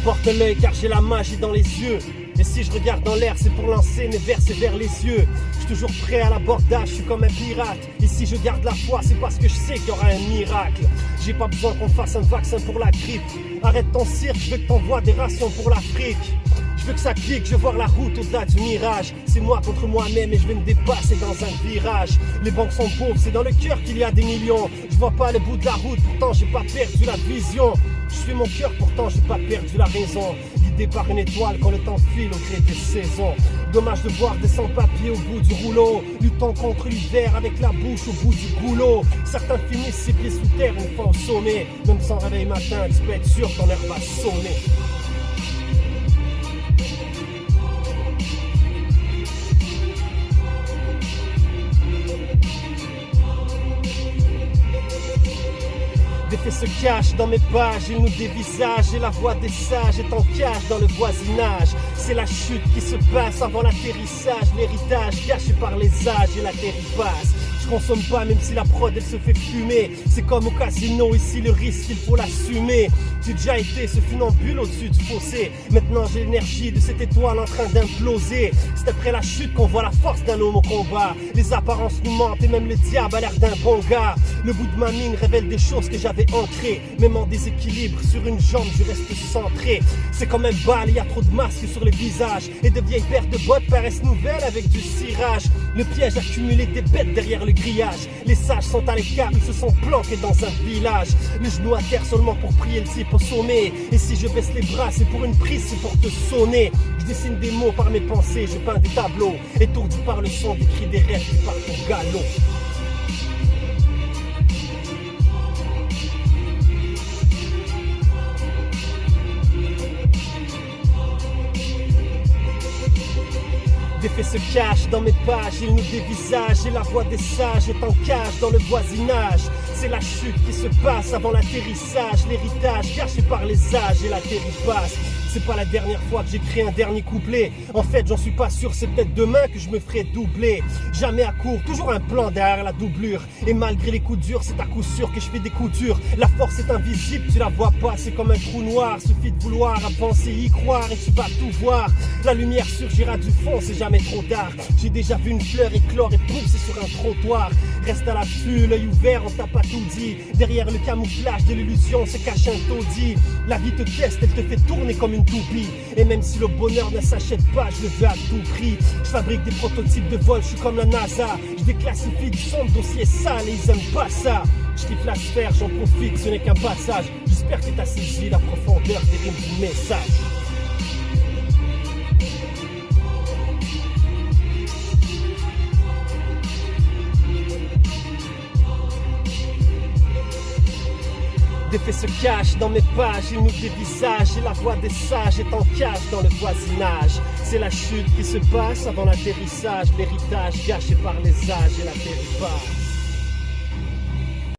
porte l'œil car j'ai la magie dans les yeux. Et si je regarde dans l'air, c'est pour lancer mes versets vers les cieux. Je suis toujours prêt à l'abordage, je suis comme un pirate. Et si je garde la foi, c'est parce que je sais qu'il y aura un miracle. J'ai pas besoin qu'on fasse un vaccin pour la grippe. Arrête ton cirque, je veux que t'envoies des rations pour l'Afrique. Je veux que ça clique, je veux voir la route au-delà du mirage. C'est moi contre moi-même et je vais me dépasser dans un virage. Les banques sont pauvres, c'est dans le cœur qu'il y a des millions. Je vois pas le bout de la route, pourtant j'ai pas perdu la vision. Je suis mon cœur, pourtant j'ai pas perdu la raison. Guidé par une étoile quand le temps file au gré des saisons. Dommage de voir des sans-papiers au bout du rouleau. Luttant contre l'hiver avec la bouche au bout du goulot. Certains finissent ses pieds sous terre une fois au sommet. Même sans réveil matin, tu peux être sûr que ton heure va sonner. Des faits se cachent dans mes pages, ils nous dévisagent et la voix des sages est en cage dans le voisinage. C'est la chute qui se passe avant l'atterrissage, l'héritage gâché par les âges et la terre y passe. Je consomme pas même si la prod elle se fait fumer. C'est comme au casino, ici le risque il faut l'assumer. J'ai déjà été ce funambule au-dessus du fossé. Maintenant j'ai l'énergie de cette étoile en train d'imploser. C'est après la chute qu'on voit la force d'un homme au combat. Les apparences nous mentent et même le diable a l'air d'un bon gars. Le bout de ma mine révèle des choses que j'avais ancrées. Même en déséquilibre sur une jambe je reste centré. C'est comme un bal, il y a trop de masques sur les visages. Et de vieilles paires de bottes paraissent nouvelles avec du cirage. Le piège accumulé des bêtes derrière le grillage. Les sages sont à l'écart, ils se sont planqués dans un village. Les genoux à terre seulement pour prier le type au sommet. Et si je baisse les bras, c'est pour une prise, c'est pour te sonner. Je dessine des mots par mes pensées, je peins des tableaux. Étourdi par le son des cris des rêves qui partent au galop. Des faits se cachent dans mes pages, ils nous dévisagent et la voix des sages est en cage dans le voisinage. C'est la chute qui se passe avant l'atterrissage, l'héritage gâché par les âges et la terre y passe. C'est pas la dernière fois que j'écris un dernier couplet. En fait j'en suis pas sûr, c'est peut-être demain que je me ferai doubler. Jamais à court, toujours un plan derrière la doublure. Et malgré les coups durs, c'est à coup sûr que je fais des coups durs. La force est invisible, tu la vois pas, c'est comme un trou noir. Suffit de vouloir avancer, y croire et tu vas tout voir. La lumière surgira du fond, c'est jamais trop tard. J'ai déjà vu une fleur éclore et pousser sur un trottoir. Reste à l'affût, l'œil ouvert, on t'a pas tout dit. Derrière le camouflage de l'illusion se cache un taudis. La vie te teste, elle te fait tourner comme une toupie. Et même si le bonheur ne s'achète pas, je le veux à tout prix. Je fabrique des prototypes de vol, je suis comme la NASA. Je déclassifie du son de dossier sale et ils aiment pas ça. Je kiffe la sphère, j'en profite, ce n'est qu'un passage. J'espère que t'as saisi la profondeur des rimes du message. Des faits se cachent dans mes pages, ils nous dévisagent et la voix des sages est en cage dans le voisinage. C'est la chute qui se passe avant l'atterrissage, l'héritage gâché par les âges et la terre y passe.